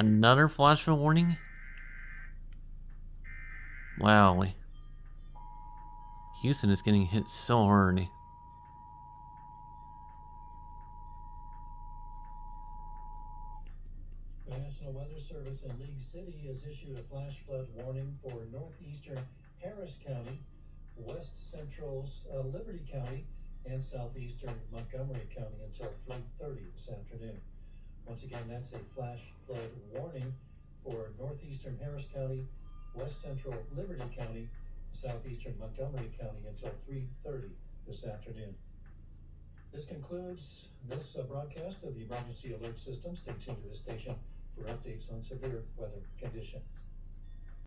Another flash flood warning? Wow. Houston is getting hit so hard. The National Weather Service in League City has issued a flash flood warning for northeastern Harris County, west central Liberty County, and southeastern Montgomery County until 3:30 this afternoon. Once again, that's a flash flood warning for northeastern Harris County, west central Liberty County, southeastern Montgomery County until 3:30 this afternoon. This concludes this broadcast of the Emergency Alert System. Stay tuned to the station for updates on severe weather conditions.